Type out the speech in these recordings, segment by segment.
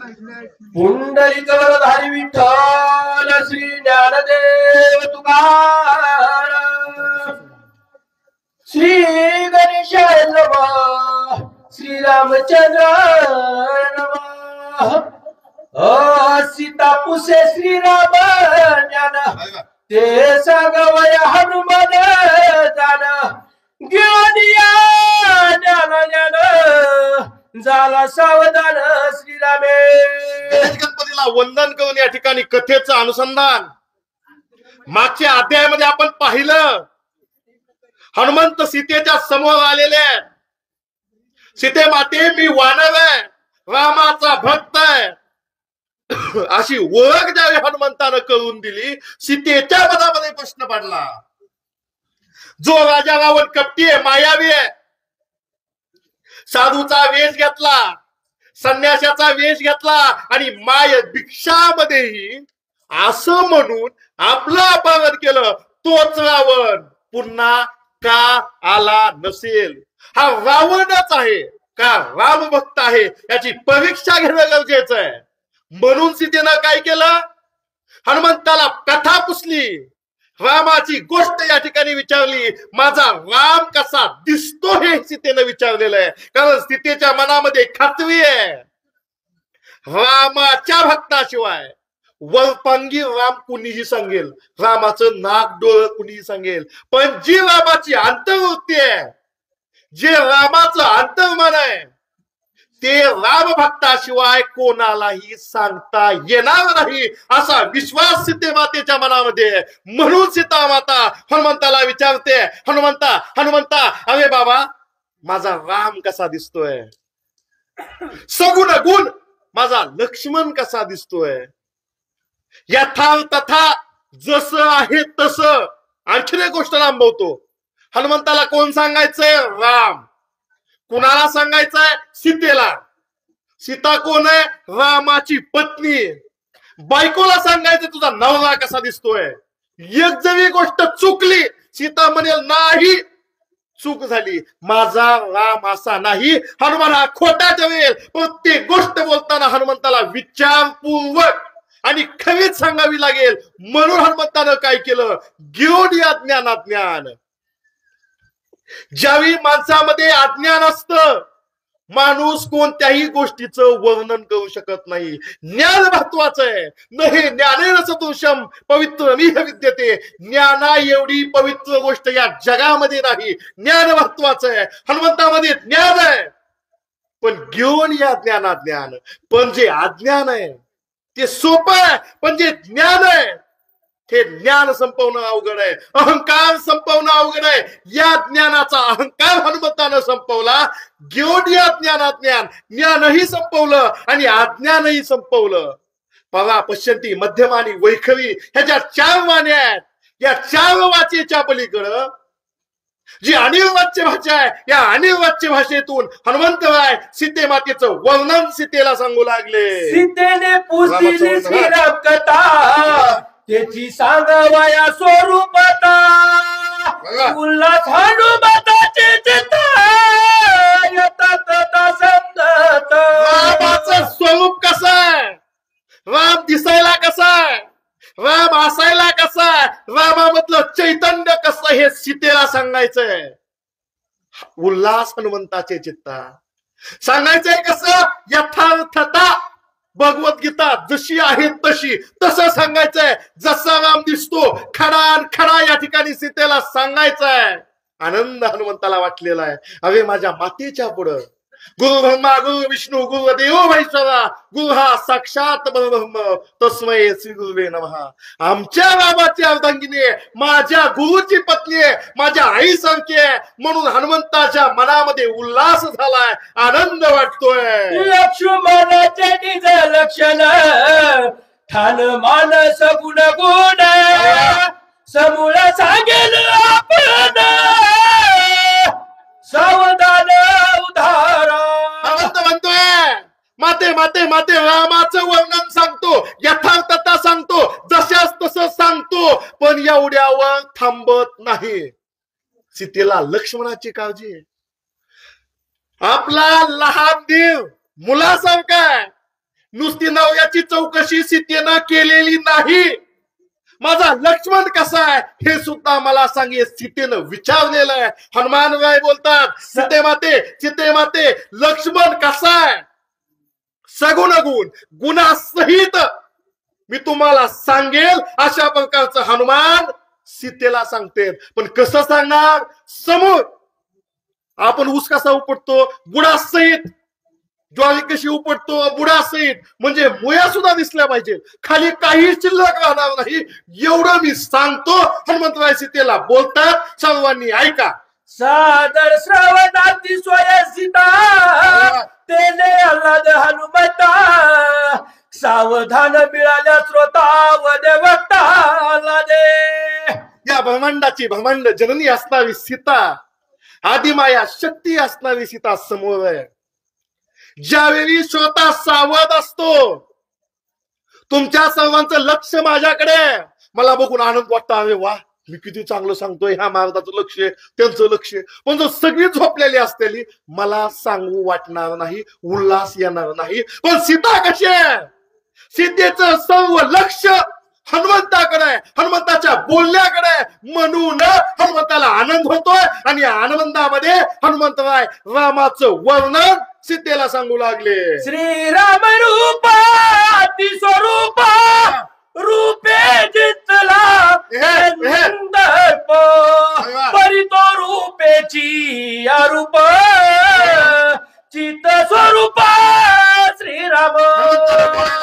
पुंडलिक वरधारी विठ्ठल श्री ज्ञानदेव तुकाराम श्री गणेशाय नमः श्री रामचंद्र नमः सीता पुसे श्री राम ज्ञान ते सांगवय हनुमान जान ज्ञानिया ज्ञान ज्ञान झाला सावधान श्रीरामे. गणपतीला वंदन करून या ठिकाणी कथेचं अनुसंधान मागच्या अध्यायामध्ये आपण पाहिलं. हनुमंत सीतेच्या समोर आलेले, सीते माते मी वानर आहे, रामाचा भक्त आहे अशी ओळख ज्यावेळी हनुमंतानं करून दिली, सीतेच्या मनामध्ये प्रश्न पडला. जो राजा रावण कपटी आहे, मायावी आहे, साधूचा वेश घेतला, संन्यासाचा वेश घेतला आणि माय भिक्षामध्येही असं म्हणून आपलं अपहरण केलं, तोच रावण पुन्हा का आला नसेल? हा रावणच आहे का राम भक्त आहे याची परीक्षा घेणं गरजेचं आहे. म्हणून सीतेनं काय केलं? हनुमंताला कथा पुसली, रामाची गोष्ट या ठिकाणी विचारली. माझा राम कसा दिसतो हे सीतेनं विचारलेलं आहे, कारण सीतेच्या मनामध्ये खात्री आहे रामाच्या भक्ताशिवाय वरपांगी राम कुणीही सांगेल, रामाचं नाक डोळ कुणीही सांगेल, पण जी रामाची अंतर्वृत्ती आहे, जे रामाचं अंतर्मन आहे, ते राम भक्ताशिवाय कोणालाही सांगता येणार नाही असा विश्वास सीते मातेच्या मनामध्ये आहे. म्हणून सीता माता हनुमंताला विचारते, हनुमंता हनुमंता अरे बाबा माझा राम कसा दिसतोय, सगुण गुण माझा लक्ष्मण कसा दिसतोय, यथा तथा जसं आहे तसं. आणखीन एक गोष्ट लांबवतो, हनुमंताला कोण सांगायचंय? राम. कुणाला सांगायचंय? सीतेला. सीता कोण आहे? रामाची पत्नी. बायकोला सांगायचं तुझा नवरा कसा दिसतोय. एक जरी गोष्ट चुकली, सीता म्हणेल नाही चूक झाली, माझा राम असा नाही. हनुमान हा खोटा ठरेल. प्रत्येक गोष्ट बोलताना हनुमंताला विचारपूर्वक आणि खरीच सांगावी लागेल. म्हणून हनुमंतानं काय केलं? घेऊन या ज्ञानात ज्ञान. ज्यावेळी माणसामध्ये अज्ञान असतं, माणूस कोणत्याही गोष्टीचं वर्णन करू शकत नाही. ज्ञान महत्वाचं आहे. नाही ज्ञानेन सदृशम पवित्रमिह विद्यते. ज्ञाना एवढी पवित्र गोष्ट या जगामध्ये नाही. ज्ञान महत्वाचं आहे. हनुमंतामध्ये ज्ञान आहे, पण घेऊन या ज्ञानात ज्ञान. पण जे अज्ञान आहे ते सोपं आहे, पण जे ज्ञान आहे हे ज्ञान संपवणं अवघड आहे. अहंकार संपवणं अवघड आहे. या ज्ञानाचा अहंकार हनुमंतानं संपवला. घेऊन या ज्ञानात ज्ञान. ज्ञानही संपवलं आणि अज्ञानही संपवलं. परा पश्यंती मध्यम आणि वैखरी ह्याच्या 4 वाण्या आहेत. या 4 वाचेच्या पलीकडं जी अनिर्वाच्य भाषा आहे, या अनिर्वाच्य भाषेतून हनुमंतराय सीते मातेचं वर्णन सीतेला सांगू लागले. सीतेने पुसली श्रीराम कथा, त्याची सांगावया स्वरूपता. उल्हास हनुमंताचे चित्ता यथा संगत. रामाचं स्वरूप कसं आहे, राम दिसायला कसा आहे, राम असायला कसा आहे, रामामधलं चैतन्य कसं हे सीतेला सांगायचंय. उल्हास हनुमंताचे चित्ता सांगायचंय कसं? यथार्थता. भगवद्गीता जशी आहे तशी, तसं सांगायचंय. जसा राम दिसतो खडान खडा या ठिकाणी सीतेला सांगायचंय. आनंद हनुमंताला वाटलेला आहे. अरे माझ्या मातेच्या पुढं गुरु ब्रह्मा गुरु विष्णू गुरु देव महेश्वरा, गुरु हा साक्षात परब्रह्म तस्मै श्री गुरुवे नमः. आमच्या रामाची अर्धांगिनी आहे, माझ्या गुरुची पत्नी आहे, माझ्या आईसारखी आहे. म्हणून हनुमंताच्या मनामध्ये उल्हास झालाय, आनंद वाटतोय. लक्ष्मणाचे निज लक्षण ठाण मान सगुण गुण समूळ सांगेल आपण सावधान उधारा. हनुमंत म्हणतोय माते माते माते रामाचं वर्णन सांगतो, यथार्थता सांगतो, जशाच तसं सांगतो, पण एवढ्यावर थांबत नाही. सीतेला लक्ष्मणाची काळजी आहे. आपला लहान देव मुलासारखा आहे. नुसती नवऱ्याची चौकशी सीतेनं केलेली नाही, माझा लक्ष्मण कसा आहे हे सुद्धा मला सांगे सीतेनं विचारलेलं आहे. हनुमान राय बोलतात, सीते माते लक्ष्मण कसा आहे, सगुण गुण गुणासहित मी तुम्हाला सांगेल अशा प्रकारचं हनुमान सीतेला सांगते. पण कसं सांगणार, समोर आपण ऊस कसा उपटतो गुणासहित, ज्वारी कशी उपटतो बुडासहित, म्हणजे मुया सुद्धा दिसल्या पाहिजे, खाली काही शिल्लक राहणार नाही एवढं मी सांगतो. हनुमंतराय सीतेला बोलतात, सर्वांनी ऐका. सादर श्रवणाती स्वयसिता तेने आल्हाद हनुमता, सावधान मिळाल्या श्रोता वदे वक्ता दे. या ब्रह्मांड जननी असणारी सीता, आदिमाया शक्ती असणारी सीता समोर आहे. ज्यावेळी श्रोता सावध असतो, तुमच्या सर्वांचं लक्ष माझ्याकडे, मला बघून आनंद वाटतो, अरे वा मी किती चांगलं सांगतोय, ह्या महाराजाचं लक्ष त्यांचं लक्ष. पण जर सगळी झोपलेली असलेली मला सांगू वाटणार नाही, उल्हास येणार नाही. पण सीता कशी आहे, सीतेचं सर्व लक्ष हनुमंताकडे आहे, हनुमंताच्या बोलण्याकडे, म्हणून हनुमंताला आनंद होतोय. आणि आनंदामध्ये हनुमंतराय रामाचं वर्णन सीतेला सांगू लागले. श्रीराम रूपा अति स्वरूपा रूपे जितला परितो रूपेची अरूप चित स्वरूपा श्रीराम.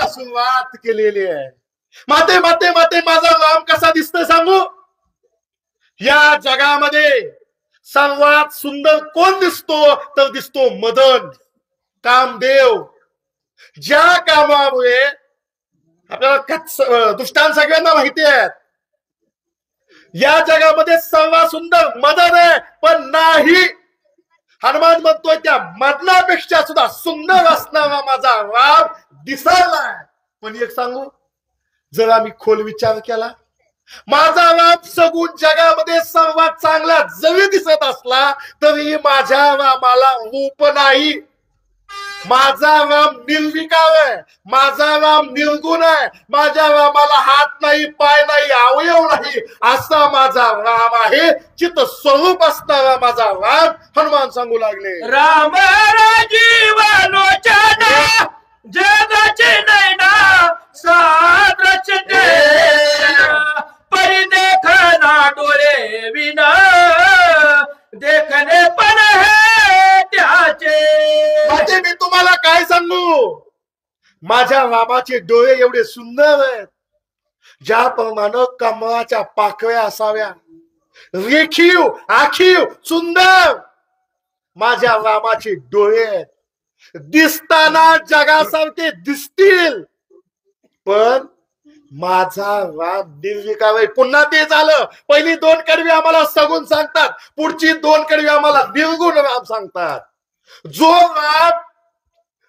सुरुवात केलेली आहे. माते माझा राम कसा दिसतोय सांगू. या जगामध्ये सर्वात सुंदर कोण दिसतो तर दिसतो मदन, कामदेव. ज्या कामामुळे आपल्याला दृष्टांत सगळ्यांना माहिती आहेत, या जगामध्ये सर्वात सुंदर मदन आहे. पण नाही, हनुमान म्हणतोय त्या मदनापेक्षा सुद्धा सुंदर असणारा माझा राम दिसायला. पण एक सांगू, जर आम्ही खोल विचार केला, माझा राम सगुण जगामध्ये सर्वात चांगला जरी दिसत असला तरी माझ्या रामाला रूप नाही. माझा राम निर्विकार आहे, माझा राम निर्गुण आहे, माझ्या रामाला हात नाही, पाय नाही, अवयव नाही, असा माझा राम आहे. चित्त स्वरूप असणारा माझा राम हनुमान सांगू लागले. राम राजीव लोचना जगाचे नैना साद्रच परि देखना डोळे विना देखणे पण है त्याचे. मी तुम्हाला काय सांगू, माझ्या रामाचे डोळे एवढे सुंदर आहेत, ज्याप्रमाणे कमळाच्या पाकळ्या असाव्या, रेखीव आखीव सुंदर माझ्या रामाचे डोळे आहेत. दिसताना जगासारखे दिसतील, पण माझा राम निर्विकार आहे. पुन्हा ते झालं, पहिली दोन कडवी आम्हाला सगुण सांगतात, पुढची दोन कडवी आम्हाला निर्गुण राम सांगतात. जो राम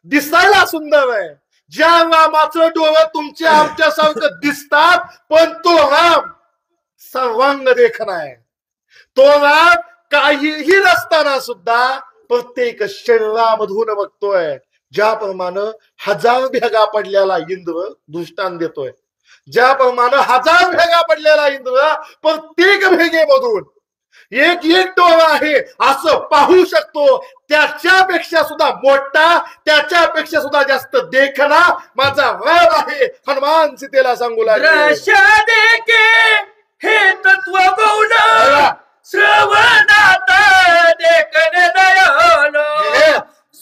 दिसायला सुंदर आहे, ज्या रामाचं डोळं तुमच्या आमच्यासारखं दिसतात, पण तो राम सर्वांग देखणा आहे. तो राम काहीही नसताना सुद्धा प्रत्येक शरीरामधून बघतोय. ज्याप्रमाणे हजार भेगा पडलेला इंद्र दृष्टांत देतोय, ज्याप्रमाणे हजार भेगा पडलेला इंद्र प्रत्येक भेगेमधून एक एक डोळा आहे असं पाहू शकतो. त्याच्यापेक्षा सुद्धा मोठा, त्याच्यापेक्षा सुद्धा जास्त देखणा माझा राम आहे. हनुमान सीतेला सांगू लागले. हे तत्व गौण श्रवणात देखणे नयन,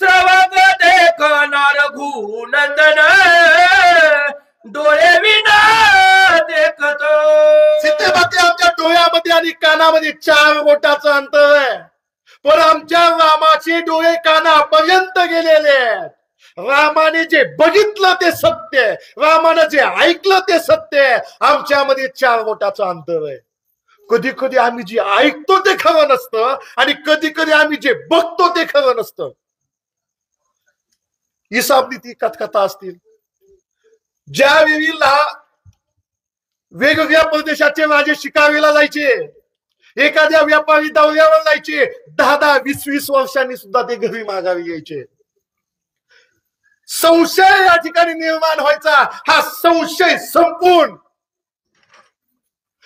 श्रवण देखणार घुनंदन डोळे विना देखतो. सीतेमध्ये आमच्या डोळ्यामध्ये आणि कानामध्ये 4 बोटाचं अंतर आहे, पण आमच्या रामाचे डोळे कानापर्यंत गेलेले आहेत. रामाने जे बघितलं ते सत्य आहे, रामाने जे ऐकलं ते सत्य आहे. आमच्यामध्ये 4 बोटाचं अंतर आहे. कधी कधी आम्ही जे ऐकतो ते खरं नसतं, आणि कधी कधी आम्ही जे बघतो ते खरं नसतं. ईसाबनीती कथकथा असतील, ज्यावेळी वेगवेगळ्या प्रदेशाचे राजे शिकारीला जायचे, एखाद्या व्यापारी दौऱ्यावर जायचे, 10-10, 20-20 वर्षांनी सुद्धा ते घरी माघारी यायचे. संशय या ठिकाणी निर्माण व्हायचा, हा संशय संपून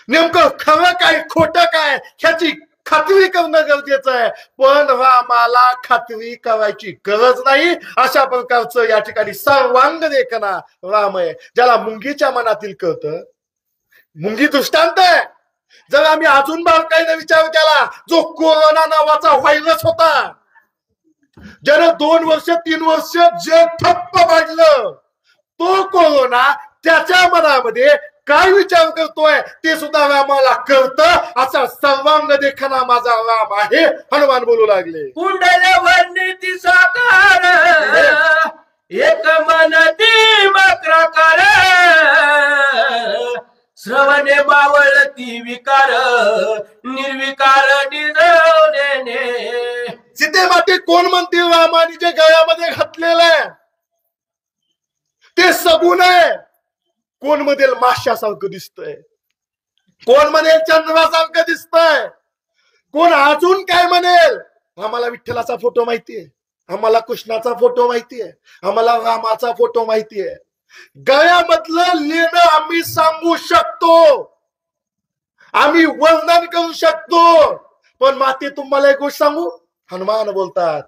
नेमकं खरं काय खोटं काय ह्याची खात्री करणं गरजेचं आहे. पण रामाला खात्री करायची गरज नाही. अशा प्रकारचं या ठिकाणी सर्वांग देखना राम आहे, ज्याला मुंगीच्या मनातील कळतं. मुंगी दृष्टांत आहे. जर आम्ही अजून बारकाईने विचार केला, जो कोरोना नावाचा व्हायरस होता, ज्यानं 2 वर्ष 3 वर्ष जग ठप्प पाडलं, तो कोरोना त्याच्या मनामध्ये काय विचार करतोय ते सुद्धा रामाला कळतं. असा सर्वांग देखना माझा राम आहे, हनुमान बोलू लागले. कुंडल वर्णिती साकार एक मन ती मक्रकार श्रवणे मावळती विकार निर्विकार निरवणे. सीते माते कोण म्हणतील रामाने जे गळ्यामध्ये घातलेलं आहे ते सगुण आहे. कोण म्हणेल माशासारखं दिसतंय, कोण म्हणेल चंद्रासारखं दिसतंय, कोण अजून काय म्हणेल. आम्हाला विठ्ठलाचा फोटो माहितीये, आम्हाला कृष्णाचा फोटो माहितीये, आम्हाला रामाचा फोटो माहितीये. गळ्यामधलं लेणं आम्ही सांगू शकतो, आम्ही वर्णन करू शकतो. पण माते तुम्हाला एक गोष्ट सांगू, हनुमान बोलतात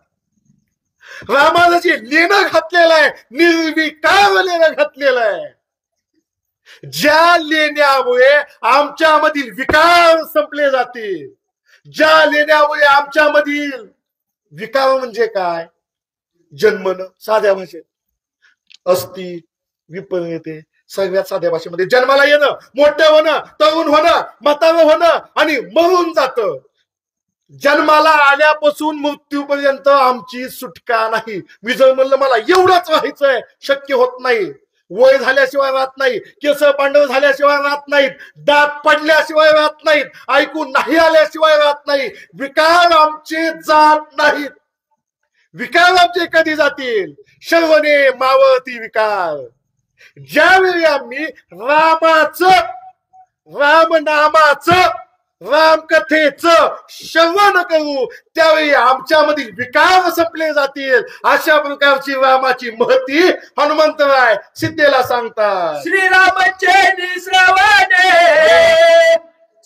रामाला जे लेणं घातलेलं आहे निर्विकार लेणं घातलेलं आहे. ज्या लेण्यामुळे आमच्यामधील विकार संपले जातील, ज्या लेण्यामुळे आमच्यामधील विकार म्हणजे काय, जन्मन साध्या भाषेत अस्ति विपरीते, सगळ्यात साध्या भाषेमध्ये जन्माला येणं, मोठं होणं, तरुण होणं, म्हातारं होणं आणि मरून जातं. जन्माला आल्यापासून मृत्यूपर्यंत आमची सुटका नाही. मी जर म्हणलं मला एवढंच व्हायचंय, शक्य होत नाही. वय झाल्याशिवाय राहत नाही, केस पांढर झाल्याशिवाय राहत नाहीत, दात पडल्याशिवाय राहत नाहीत, ऐकून नाही आल्याशिवाय राहत नाही. विकार आमचे जात नाहीत. विकार आमचे कधी जातील, श्रवणे मावळती विकार. ज्यावेळी आम्ही रामाचं, रामनामाचं, रामकथेचं श्रवण करू त्यावेळी आमच्यामधील विकार संपले जातील. अशा प्रकारची रामाची महती हनुमंतराय सीतेला सांगतात. श्रीरामचे श्रवणे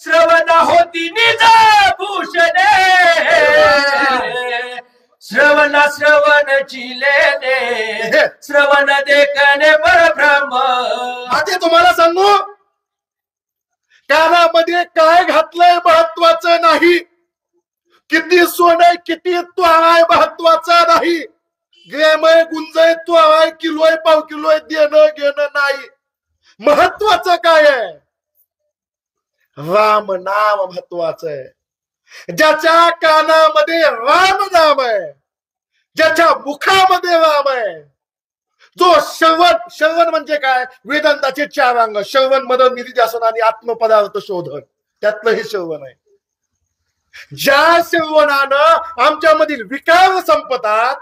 श्रवण होती निज भूषणे श्रवण श्रवण चिलेने श्रवण देखणे परब्रह्म. आता तुम्हाला सांगू, कानामध्ये काय घातलंय महत्वाचं नाही, किती सोनं किती त्वाराय महत्वाचं नाही, ग्रॅमय गुंजय त्वाराय किलोय पाव किलोय देणं घेणं नाही. महत्वाचं काय आहे, राम नाम महत्वाचं आहे. ज्याच्या कानामध्ये राम नाम आहे, ज्याच्या मुखामध्ये राम आहे, जो श्रवण, श्रवण म्हणजे काय, वेदांताचे 4 अंग, श्रवण मनन निधिध्यासन आणि आत्मपदार्थ शोधन, त्यातलं हे श्रवण आहे. ज्या श्रवणानं आमच्यामधील विकार संपतात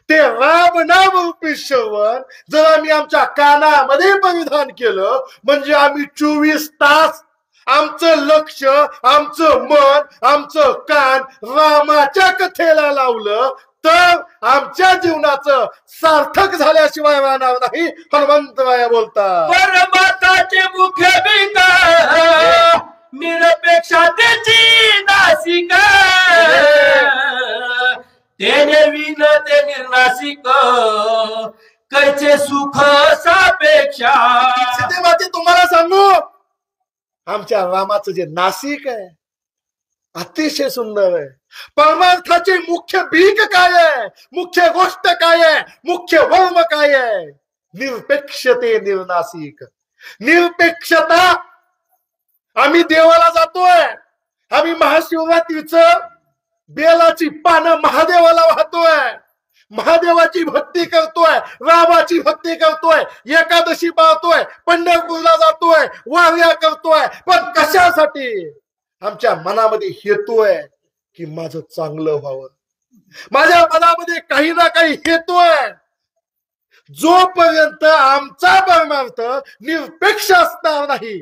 ते राम नाम रूपी श्रवण जर आम्ही आमच्या कानामध्ये परिधान केलं, म्हणजे आम्ही 24 तास आमचं लक्ष, आमचं मन, आमचं कान रामाच्या कथेला लावलं तर आमच्या जीवनाचं सार्थक झाल्याशिवाय राहणार नाही. हनुमंतराय बोलतात परमात्माचे मुख्य बिंदा निरपेक्षतेची नासिका तेने विन ते निर्नासिक कैचे सुख सापेक्षा. सीतेमाते तुम्हाला सांगू, आमच्या रामाचं जे नासिक आहे अतिशय सुंदर आहे. परमार्थाची मुख्य भीक काय आहे, मुख्य गोष्ट काय आहे, मुख्य वर्म काय आहे, निरपेक्षते निर्नासिक. निरपेक्षता. आम्ही देवाला जातोय, आम्ही महाशिवरात्रीचं बेलाची पानं महादेवाला वाहतोय, महादेवाची भक्ती करतोय, रामाची भक्ती करतोय, एकादशी पाळतोय, पंढरपूरला जातोय, वाऱ्या करतोय. पण कशासाठी, आमच्या मनामध्ये हेतू आहे की माझं चांगलं व्हावं, माझ्या मनामध्ये काही ना काही हेतू आहे. जोपर्यंत आमचा परमार्थ निरपेक्ष असणार नाही,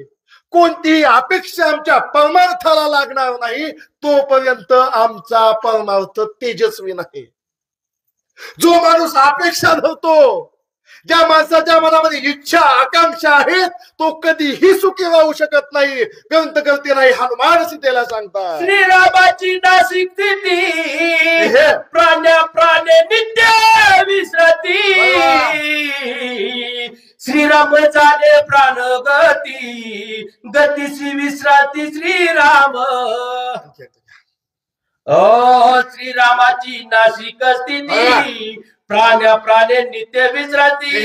कोणतीही अपेक्षा आमच्या परमार्थाला लागणार नाही, तोपर्यंत आमचा परमार्थ तेजस्वी नाही. जो माणूस अपेक्षा धरतो, ज्या माणसाच्या मनामध्ये इच्छा आकांक्षा आहेत, तो कधीही सुखी राहू शकत नाही. ग्रंथ करते नाही हनुमान सीतेला सांगतात. श्रीरामाची नाशिक स्थिती प्राण्या प्राणे नित्य विश्रांती. श्रीराम झाले प्राण गती, गतीची विश्रांती श्रीराम. श्रीरामाची नाशिक स्थिती प्राण्या प्राणे नित्य विश्रांती.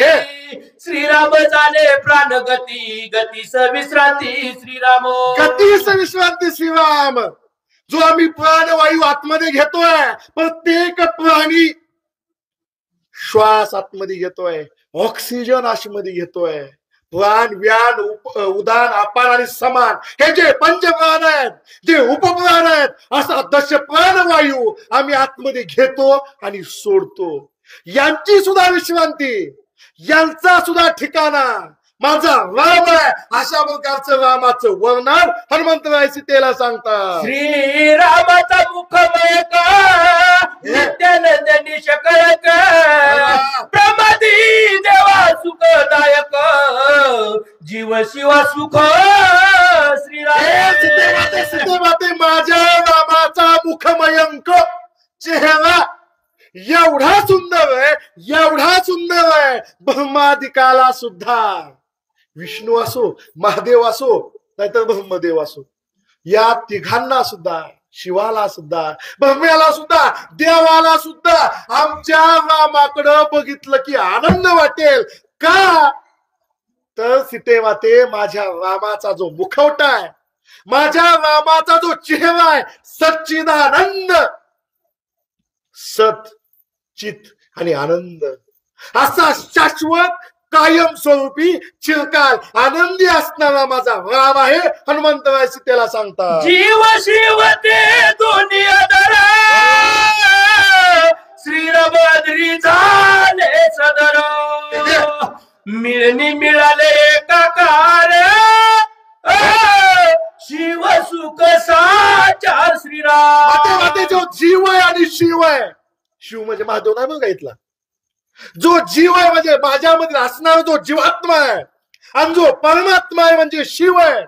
श्रीराम झाले प्राण गती, गतीस विश्रांती श्रीराम. गतीस विश्रांती श्रीराम. जो आम्ही प्राणवायू आतमध्ये घेतोय, प्रत्येक प्राणी श्वास आतमध्ये घेतोय, ऑक्सिजन आतमध्ये घेतोय. प्राण व्यान उदान अपान आणि समान हे जे पंचप्राण आहेत, जे उपप्राण आहेत, असा दश प्राणवायू आम्ही आतमध्ये घेतो आणि सोडतो. यांची सुद्धा विश्रांती, यांचा सुद्धा ठिकाणा माझा राम आहे. अशा प्रकारचं रामाचं वर्णन हनुमंतराय सीतेला सांगतात. श्रीरामाचा मुखमय नित्यानंदनी शकळक, प्रमादी देवा सुखदायक, जीव शिवा सुख श्रीराम. सीतेमाते माझ्या रामाचा मुखमयंक चेहरा एवढा सुंदर आहे, एवढा सुंदर आहे, ब्रह्मादिकाला सुद्धा, विष्णू असो, महादेव असो, नाहीतर ब्रह्मदेव असो, या तिघांना सुद्धा, शिवाला सुद्धा, ब्रह्म्याला सुद्धा, देवाला सुद्धा आमच्या रामाकडं बघितलं की आनंद वाटेल. का तर सीतेमाते माझ्या रामाचा जो मुखवटा आहे, माझ्या रामाचा जो चेहरा आहे, सच्चिदानंद, सत चित आणि आनंद असा शाश्वत कायमस्वरूपी चिरकाल आनंदी असणारा माझा राम आहे. हनुमंतराय सीतेला सांगतात. जीव शिव ते दोन्ही आदरा, श्रीरामाद्री झाले सदर, मिळणी मिळाले एकाकार, शिव सुख साचार श्रीराम. जो जीव आहे आणि शिव आहे, शिव म्हणजे महादेव नाही बघा इथला, जो जीव आहे म्हणजे माझ्यामध्ये असणारा जो जीवात्मा आहे, आणि जो परमात्मा आहे म्हणजे शिव आहे.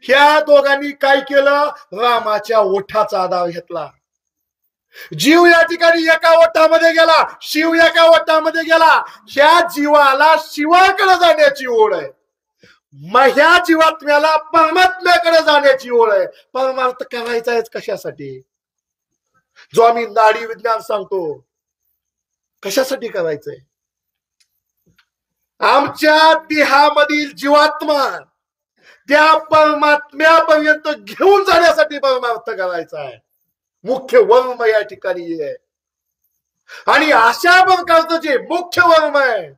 ह्या दोघांनी काय केलं? रामाच्या ओठाचा आधार घेतला. जीव या ठिकाणी एका ओठामध्ये गेला, शिव एका ओठामध्ये गेला. ह्या जीवाला शिवाकडे जाण्याची ओढ आहे, मग ह्या जीवात्म्याला परमात्म्याकडे जाण्याची ओढ आहे. परमार्थ करायचा आहे कशासाठी? जो आम्ही नाडी विज्ञान सांगतो, कशासाठी करायचंय? आमच्या देहामधील जीवात्मा त्या परमात्म्यापर्यंत घेऊन जाण्यासाठी परमार्थ करायचा आहे. मुख्य वर्म या ठिकाणी आहे. आणि अशा प्रकारचं जे मुख्य वर्म आहे,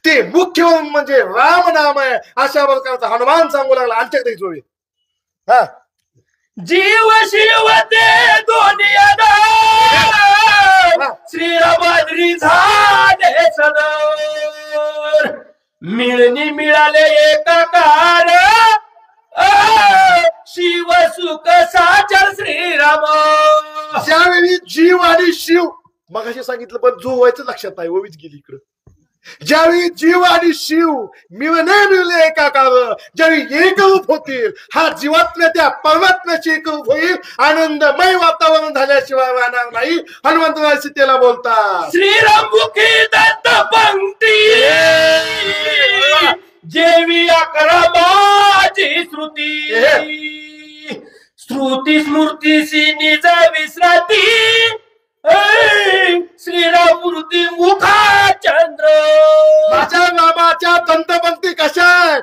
ते मुख्य वर्म म्हणजे राम नाम आहे. अशा प्रकारचा हनुमान सांगू लागला. आमच्याकडे जोडी हा जीव शिव ते दोन्ही आधार, श्रीरामाद्री झाले सदर, मिळणी मिळाले एकाकार, शिव सुख साचार श्रीराम. ज्यावेळी जीव आणि शिव मगाशी सांगितलं, पण जो व्हायचं लक्षात नाही, ओवीच गेली इकडं. ज्यावेळी जीव आणि शिव मिळले एकाकार, ज्यावेळी एकरूप होतील, हा जीवात्म्या त्या परमात्म्याची एकरूप होईल. आनंदमय वातावरण झाल्याशिवाय राहणार नाही. हनुमंतराय सीतेला बोलतात. श्रीराम मुखी दत्त पंक्ती, जेवी अकरा माझी श्रुती, श्रुती स्मृतीशी निज विश्रांती, श्रीराम मूर्ती मुखा चंद्र. माझ्या नामाच्या दंतपंक्ती कशा आहेत?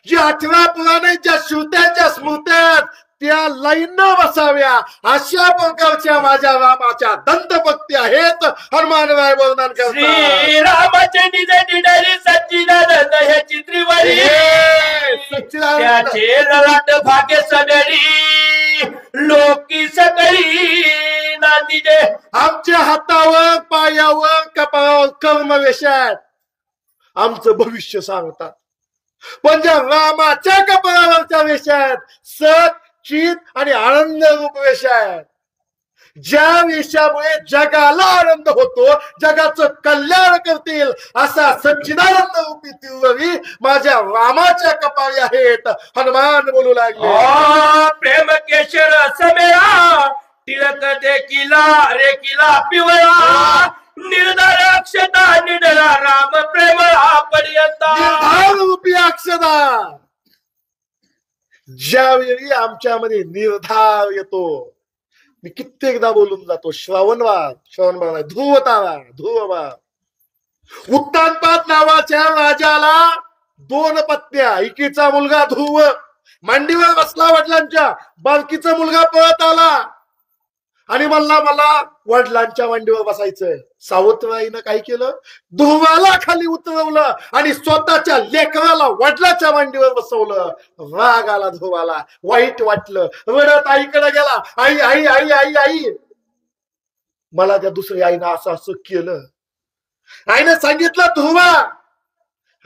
जी 18 पुराणांच्या श्रुत्याच्या स्मृत्यात त्या लाईन बसाव्या, अशा प्रकारच्या माझ्या रामाच्या दंतपंक्ती आहेत. हनुमानराय वर्णन करतात. श्रीरामाचे निज निडरी सच्चिदानंद हे चित्रीवरी, त्याचे ललाट भाग्य सगळी लोकी सगळी नांदीजे. आमच्या हातावर, पायावर, कपाळावर कर्मवेश आहेत, आमचं भविष्य सांगतात. पण ज्या रामाच्या कपाळावरच्या वेश आहेत, सत चित आणि आनंद रूप वेश आहेत. ज्या वेशामुळे जगाला आनंद होतो, जगाचं कल्याण करतील असा सच्चिदानंद रूपी तिरुवरी माझ्या रामाच्या कपाळी आहेत. हनुमान बोलू लागले, प्रेम केशर समेरा टिळक देखिला रेखिला पिवळा निर्धार अक्षता निडला राम प्रेमळा पर्यंत. निर्धार रूपी अक्षता ज्यावेळी आमच्यामध्ये निर्धार येतो, मी कित्येकदा बोलून जातो, श्रवणवाद नाही, ध्रुववाद. उत्तानपाद नावाच्या राजाला 2 पत्न्या, एकीचा मुलगा ध्रुव मांडीवर बसला वडिलांच्या, बालकीचा मुलगा पळत आला आणि मला वडिलांच्या मांडीवर बसायचंय. सावत्रबाईनं काय केलं, ध्रुवाला खाली उतरवलं आणि स्वतःच्या लेकराला वडिलाच्या मांडीवर बसवलं. राग आला ध्रुवाला, वाईट वाटलं, रडत आईकडे गेला, आई आई आई आई आई. मला त्या दुसऱ्या आईनं असं केलं. आईनं सांगितलं, ध्रुवा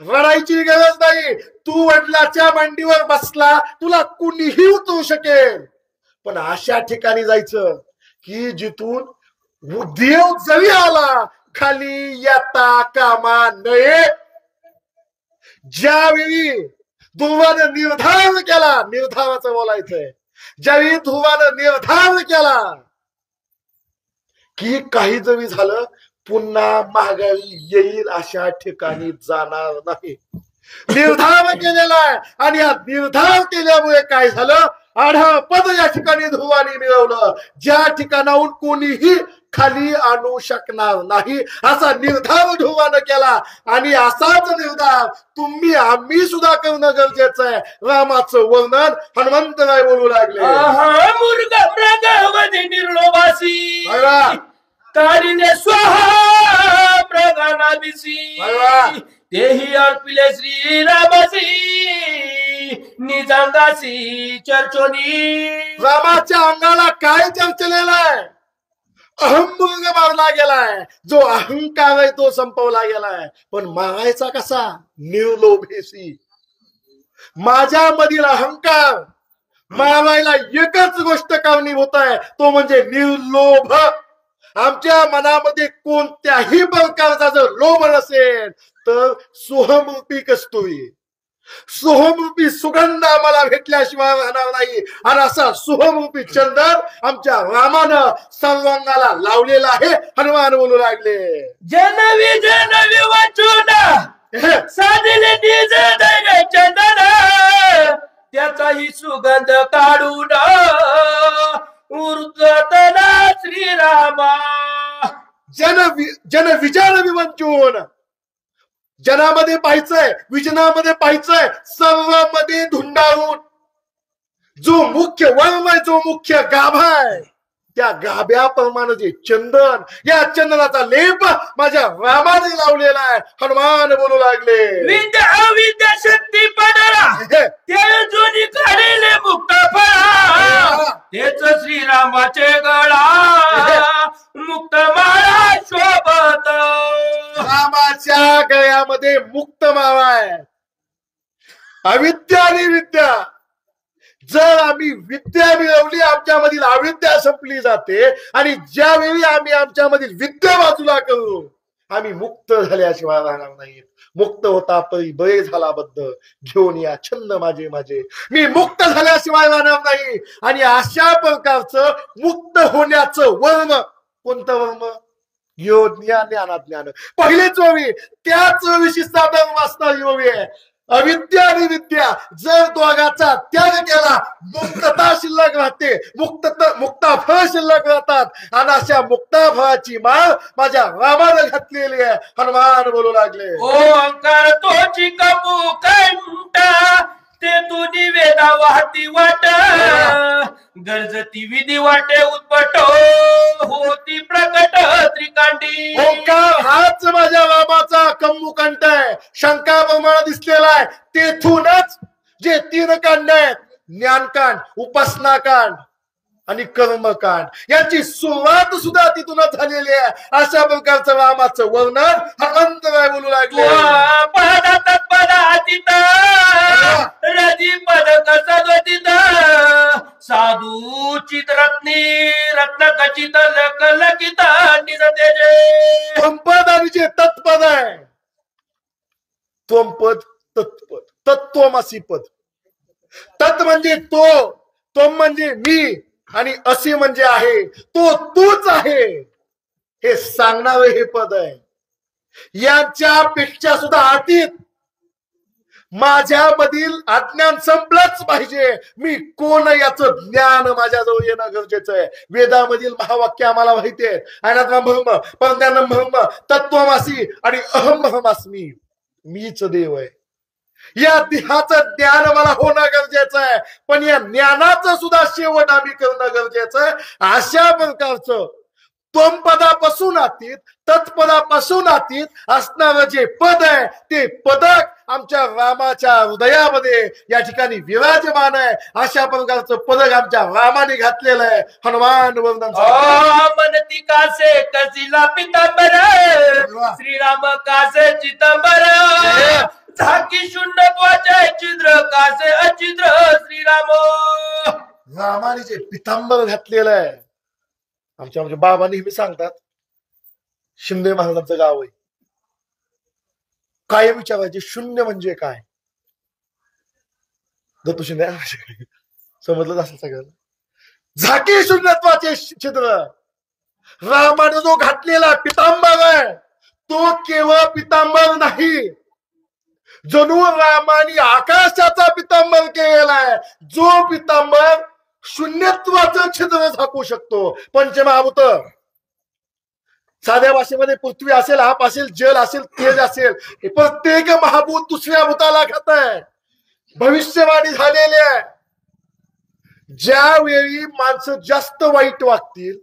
रडायची गरज नाही, तू वडिलाच्या मांडीवर बसला, तुला कुणीही उतरू शकेल, पण अशा ठिकाणी जायचं की जिथून देव जरी आला खाली येता कामा नये. ज्यावेळी ध्रुवानं निर्धार केला, निर्धाराचं बोलायचंय, ज्यावेळी ध्रुवानं निर्धार केला की काही जरी झालं पुन्हा माघारी येईल अशा ठिकाणी जाणार नाही, निर्धार केलेला आहे. आणि हा निर्धार केल्यामुळे काय झालं, आढळ पद या ठिकाणी ध्रुवाने मिळवलं, ज्या ठिकाणाहून कोणीही खाली आणू शकणार नाही असा निर्धार ध्रुवानं केला. आणि असाच निर्धार तुम्ही आम्ही सुद्धा करणं गरजेचं आहे. रामाचं वर्णन हनुमंतराय बोलू लागले, निर्लोभासी कारिने स्वाहा प्रगानादिसी तेही अर्पिले श्रीरामासी निजांगासी चर्चोनी. रामाच्या अंगाला काय चर्चलेलं आहे, अहंभंग मारला गेलाय, जो अहंकार आहे तो संपवला गेलाय. पण मारायचा कसा, निर्लोभेसी. माझ्या मधील अहंकार मारायला एकच गोष्ट कारणीभूत आहे, तो म्हणजे निर्लोभ. आमच्या मनामध्ये कोणत्याही प्रकारचा जर लोभ नसेल तर सोहमरूपी कस्तुरी, सोहमरूपी सुगंध आम्हाला भेटल्याशिवाय राहणार नाही. आणि असा सोहमरूपी चंदन आमच्या रामानं सर्वांगाला लावलेला आहे. हनुमान बोलू लागले, जनवी वाचून साधिले चंदन त्याचाही सुगंध काढून उर्गतला श्रीरामा. जन विचार विवंचून, जनामध्ये पाहायचंय, विजनामध्ये पाहायचंय, सर्वांमध्ये धुंडाळून जो मुख्य वर्म आहे, जो मुख्य गाभा आहे, त्या गाभ्याप्रमाणे जे चंदन, या चंदनाचा लेप माझ्या रामाने लावलेला आहे. हनुमान बोलू लागले, विद्या अविद्या शक्ती पडला ते जुनी काढले मुक्त फळा तेच श्रीरामाचे गळा मुक्त माळा शोभत. रामाच्या गळ्यामध्ये मुक्त माळा आहे, अविद्या आणि विद्या. जर आम्ही विद्या मिळवली आमच्यामधील अविद्या संपली जाते, आणि ज्यावेळी आम्ही आमच्यामधील विद्या बाजूला करू आम्ही मुक्त झाल्याशिवाय राहणार नाही. मुक्त होता परी बळे झाला बद्ध, घेऊन या छंद माझे माझे, मी मुक्त झाल्याशिवाय राहणार नाही. आणि अशा प्रकारचं मुक्त होण्याचं वर्म, कोणतं वर्म, ज्ञान ज्ञान. पहिले चोवी त्या चोवीशी साधन वाचता योगी आहे. अविद्या आणि विद्या जर दोघाचा त्याग केला मुक्तता शिल्लक राहते, मुक्ता फळ शिल्लक राहतात. आणि अशा मुक्ता फळाची माळ माझ्या रामानं घातलेली आहे. हनुमान बोलू लागले, ओंकार तोची कपू कंठ ते तुझी वेदा वाहती वाट गरजती विधी वाटे उत्पट होती प्रकट त्रिकांडी. ओंकार हाच माझ्या रामाचा कम्मुकंठ आहे, शंका प्रमाण दिसलेला आहे. तेथूनच जे 3 कांड आहेत, ज्ञानकांड, उपासनाकांड आणि कर्मकांड, याची सुरुवात सुद्धा तिथूनच झालेली आहे. अशा प्रकारचं रामाचं वर्णन हनुमंतराय बोलू लागले, पद रजी पद कसगतीत साधू चित्रत्नी रत्न खचित लकलकित निज तेजे. त्वंपद आणि जे तत्पद आहे, त्वंपद तत्पद, तत्त्वमसी पद. तत् म्हणजे तो, त्वम म्हणजे मी, आणि असी म्हणजे आहे, तो तूच आहे हे सांगणारे हे पद आहे. यांच्यापेक्षा सुद्धा अतीत माझ्यामधील अज्ञान संपलंच पाहिजे. मी कोण याचं ज्ञान माझ्याजवळ येणं गरजेचं आहे. वेदामधील महावाक्य आम्हाला माहिती आहे. अनात्मा ब्रह्म, परज्ञानम ब्रह्म, तत्त्वमसी आणि अहम ब्रह्मास्मी. मीच देव आहे. या देहाचं ज्ञान मला होणं गरजेचं आहे, पण या ज्ञानाचं सुद्धा शेवट आम्ही करणं गरजेचं आहे. अशा प्रकारचं त्वम पदापासून अतीत, तत्पदापासून अतीत असणारं जे पद आहे ते पदक आमच्या रामाच्या हृदयामध्ये या ठिकाणी विराजमान आहे. अशा प्रकारचं पदक आमच्या रामाने घातलेलं आहे. हनुमान वर्णन मनती कासे कसिला पितांबर, श्रीराम कासे चितंबर. झाकी शून्यत्वाचे छिद्र कासे अछिद्र श्रीराम. रामाने जे पितांबर घातलेलं आहे. आमच्या बाबा नेहमी सांगतात, शिंदे महाराजांचं गाव आहे. काय विचारायचे, शून्य म्हणजे काय? दत्तू शिंदे समजलं असेल सगळ्यांना. झाकी शून्यत्वाचे छिद्र. रामाने जो घातलेला पितांबर आहे तो केवळ पितांबर नाही, जणू रामाने आकाशाचा पितांबर केलेला आहे, जो पितांबर शून्यत्वाचं छिद्र झाकू शकतो. पंचमहाभूत, साध्या भाषेमध्ये पृथ्वी असेल, आप असेल, जल असेल, तेज असेल, प्रत्येक महाभूत दुसऱ्या भूताला खात आहे. भविष्यवाणी झालेली आहे. ज्यावेळी माणसं जास्त वाईट वागतील,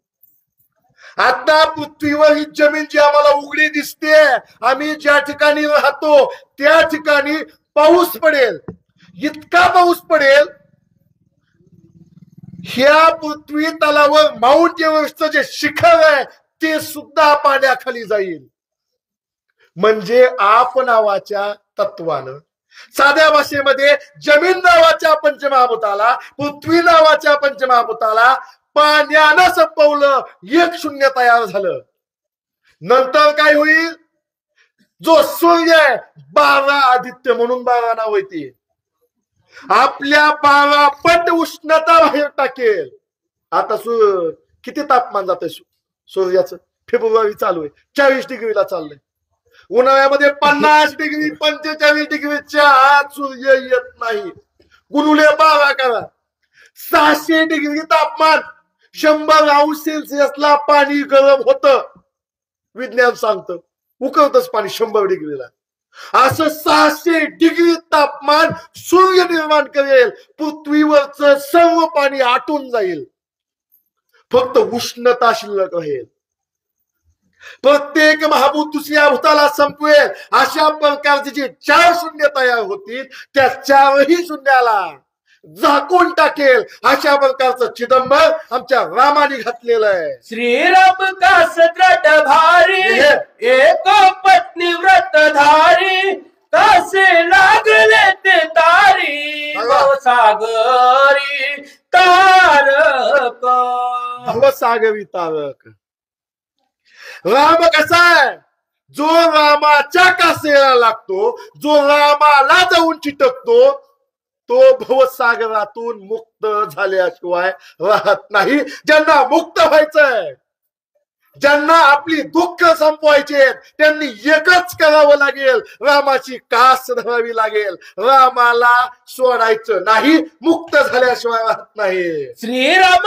आता पृथ्वीवर ही जमीन जी आम्हाला उघडी दिसते, आम्ही ज्या ठिकाणी राहतो त्या ठिकाणी पाऊस पडेल, इतका पाऊस पडेल, ह्या पृथ्वी तलावर माउंट एव्हरेस्टचं जे शिखर आहे ते सुद्धा पाण्याखाली जाईल. म्हणजे आप नावाच्या तत्वानं, साध्या भाषेमध्ये जमीन नावाच्या पंचमहाभूताला, पृथ्वी नावाच्या पंचमहाभूताला पाण्यानं संपवलं. एक शून्य तयार झालं. नंतर काय होईल? जो सूर्य आहे, 12 आदित्य म्हणून 12 नाव येते, आपल्या 12 पट उष्णता बाहेर टाकेल. आता किती तापमान जात सूर्याचं? फेब्रुवारी चालू आहे, 40 डिग्रीला चाललंय. उन्हाळ्यामध्ये 50 डिग्री 45 डिग्रीच्या आत सूर्य येत नाही. गुणुले 12 करा, 600 डिग्री तापमान, 100°C पाणी गरम होतं. विज्ञान सांगतं उकळतच पाणी 100 डिग्रीला. असं 600 डिग्री तापमान सूर्य निर्माण करेल. पृथ्वीवरचं सर्व पाणी आटून जाईल, फक्त उष्णता शिल्लक राहील. प्रत्येक महाभूत दुसऱ्या भूताला संपवेल. अशा प्रकारचे जे 4 शून्य तयार होतील त्या 4ही शून्याला झाकून टाकेल. अशा प्रकारचं चिदंबर आमच्या रामाने घातलेलं आहे. श्रीराम का सद्रट भारी, एक पत्नी व्रतधारी, कसे लागले ते तारी, भवसागरी तारक. भवसागरी तारक. राम कसा आहे? जो रामाच्या कासेला लागतो, जो रामाला जाऊन चिटकतो, तो भवसागरातून मुक्त झाल्याशिवाय राहत नाही. ज्यांना मुक्त व्हायचंय, ज्यांना आपली दुःख संपवायचे, त्यांनी एकच करावं लागेल, रामाची कास धरावी लागेल. रामाला सोडायचं नाही, मुक्त झाल्याशिवाय राहत नाही. श्रीराम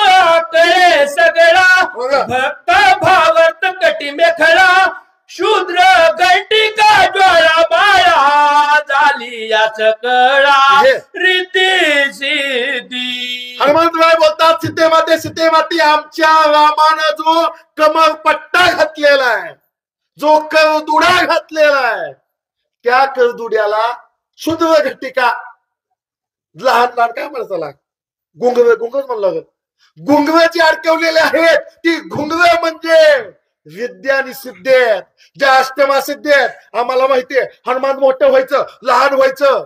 कडे सगळा भक्त भावर्त कटी मेखळा, शूद्र घंटिका ज्वाळा बाळा, झाली याच कळा रीती सिद्धी. हनुमंतराय बोलतात, सीते माते सीते माती, आमच्या रामानं जो कमर पट्टा घातलेला आहे, जो करदुडा घातलेला आहे, त्या करदुड्याला शूद्र घटिका, लहान लहान काय म्हणतात, घुंगरच म्हणलं, घुंगरं जी अडकवलेले आहेत, ती घुंगरं म्हणजे विद्या आणि सिद्धी आहेत, ज्या अष्टमा सिद्धी आहेत. आम्हाला माहितीये, हनुमान मोठं व्हायचं, लहान व्हायचं,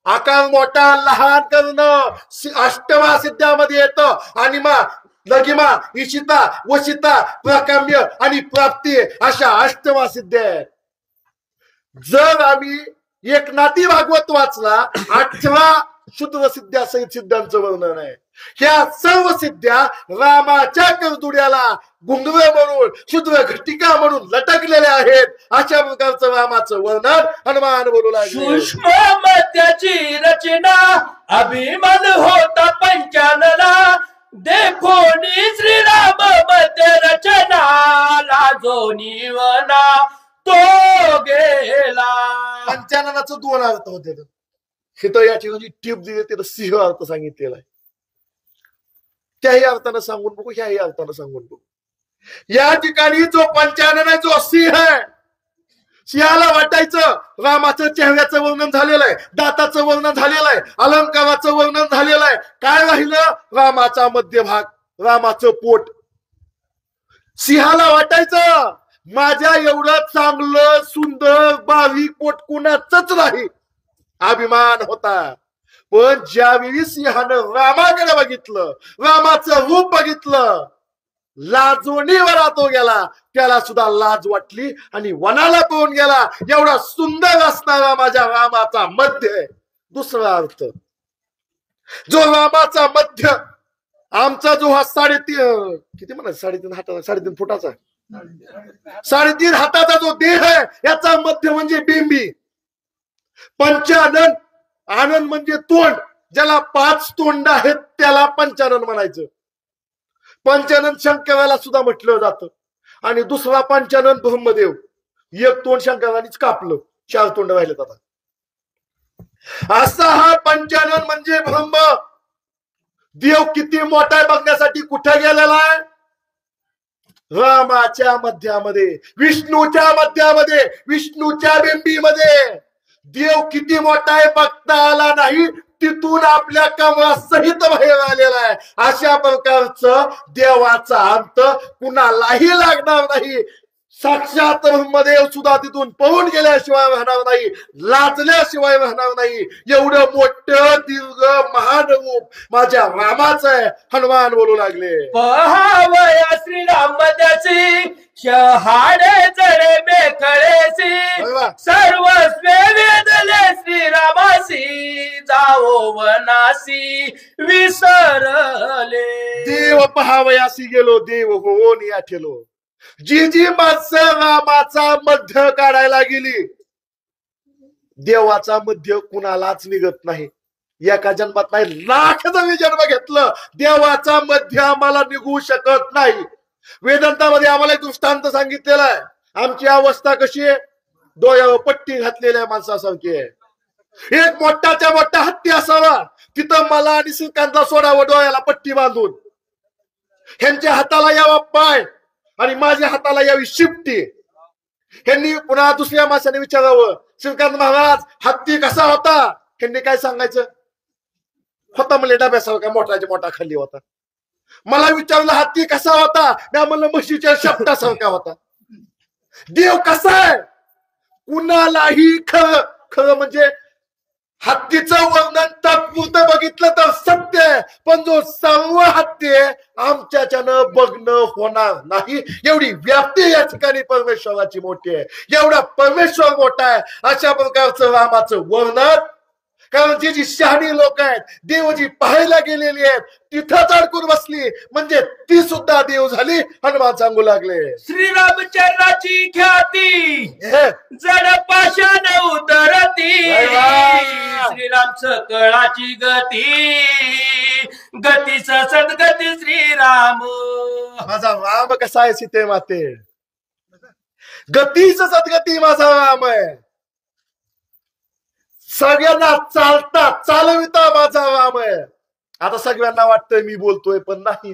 आकार मोठा लहान करणं अष्टमा सिद्ध्यामध्ये येतं. आणि लघिमा, इशिता, वशिता, प्राकाम्य आणि प्राप्ती अशा अष्टमा सिद्ध्या आहेत. जर आम्ही एकनाथी भागवत वाचला, 18 शुद्ध सिद्ध्या सहित सिद्धांचं वर्णन आहे. ह्या सर्व सिद्ध्या रामाच्या करदुड्याला घुंगवे म्हणून, शुद्ध घटिका म्हणून लटकलेल्या आहेत. अशा प्रकारचं रामाचं वर्णन हनुमान बोलू लागले. सूक्ष्म मध्याची रचना अभिमान होता पंचानना, देखोनी श्रीराम मध्य रचना, लाजोनी वना तो गेला. पंचाननाचं 2 अर्थ होते. हे तर या ठिकाणी टीप दिली, तिथं सिंह अर्थ सांगितलेला आहे. त्याही अर्थानं सांगून बघू, ह्याही अर्थानं सांगून बघू. या ठिकाणी जो पंचानन आहे, जो सिंह आहे, सिंहाला वाटायचं रामाचं चेहऱ्याचं वर्णन झालेलं आहे, दाताचं वर्णन झालेलं आहे, अलंकाराचं वर्णन झालेलं आहे. काय राहिलं? रामाचा मध्यभाग, रामाचं पोट. सिंहाला वाटायचं माझ्या एवढं चांगलं सुंदर बारीक पोट कुणाचंच नाही, अभिमान होता. पण ज्यावेळी सिंहानं रामाकडे बघितलं, रामाचं रूप बघितलं, लाजवणीवर तो गेला. त्याला सुद्धा लाज वाटली आणि वनाला पळून गेला. एवढा सुंदर असणारा माझ्या रामाचा मध्य. दुसरा अर्थ, जो रामाचा मध्य, आमचा जो हा 3.5 किती म्हणा 3.5 हाताचा, 3.5 फुटाचा, 3.5 हाताचा जो देह आहे, याचा मध्य म्हणजे बिंबी. पंचानन, आनंद म्हणजे तोंड. ज्याला 5 तोंड आहेत त्याला पंचानन म्हणायचं. पंचानन शंकराला सुद्धा म्हटलं जातं. आणि दुसरा पंचानन ब्रह्मदेव. एक तोंड शंकरानेच कापलं, 4 तोंड राहिलेत आता. असा हा पंचानन म्हणजे ब्रह्म. देव किती मोठा आहे बघण्यासाठी कुठे गेलेला आहे? रामाच्या मध्यामध्ये, विष्णूच्या मध्यामध्ये, विष्णूच्या बिंबीमध्ये. देव किती मोठा आहे बघता आला नाही, तिथून आपल्या कमळासहित बाहेर आलेला आहे. अशा प्रकारचं देवाचा अंत कुणालाही लागणार नाही. साक्षात ब्रह्मदेव सुद्धा तिथून पळून गेल्याशिवाय राहणार नाही, लाजल्याशिवाय राहणार नाही. एवढं मोठं दीर्घ महान रूप माझ्या रामाचं आहे. हनुमान बोलू लागले. पहावया श्रीराम त्याची शहाडे जडे मेखळेसी, सर्वस्व वेदले श्रीरामासी, जावो वनासी विसरले. देव पहावयासी गेलो, देव होऊन या ठेलो. जी जी माणसं रामाचा मध्य काढायला गेली, देवाचा मध्य कुणालाच निघत नाही. एका जन्मात नाही, लाख जरी जन्म घेतलं, देवाचा मध्य आम्हाला निघू शकत नाही. वेदांतामध्ये आम्हाला एक दृष्टांत सांगितलेला आहे. आमची अवस्था कशी आहे? डोळ्यावर पट्टी घातलेल्या माणसासारखी आहे. एक मोठाच्या मोठा हत्ती असावा, तिथं मला आणि श्रीकांतला सोडावं डोळ्याला पट्टी बांधून. ह्यांच्या हाताला यावा पाय आणि माझ्या हाताला यावी शिपटी. ह्यांनी पुन्हा दुसऱ्या माणसाने विचारावं, श्रीकांत महाराज हत्ती कसा होता? ह्यांनी काय सांगायचं? होता म्हणजे डब्यासारखा मोठाच्या मोठा खाली होता. मला विचारलं हत्ती कसा होता? मी म्हणलं म्हशीच्या शेपटासारखा होता. देव कसा आहे? कुणालाही खरं म्हणजे हत्तीचं वर्णन तात्पुरतं बघितलं तर सत्य आहे, पण जो सर्व हत्ती आहे आमच्याच्यानं बघणं होणार नाही. एवढी व्याप्ती या ठिकाणी परमेश्वराची मोठी आहे. एवढा परमेश्वर मोठा आहे. अशा प्रकारचं रामाचं वर्णन. कारण जी जी शहाणी लोक आहेत, देवजी पाहायला गेलेली आहेत, तिथंच अडकून बसली म्हणजे ती सुद्धा देव झाली. हनुमान सांगू लागले. श्रीरामचंद्राची ख्याती जड पाषाण उतरती, श्रीराम सकळाची गती, गतीच सद्गती श्रीराम. माझा राम कसा आहे सीते माते? गतीच सद्गती माझा राम आहे. सगळ्यांना चालता चालविता माझा राम आहे. आता सगळ्यांना वाटतंय मी बोलतोय, पण नाही.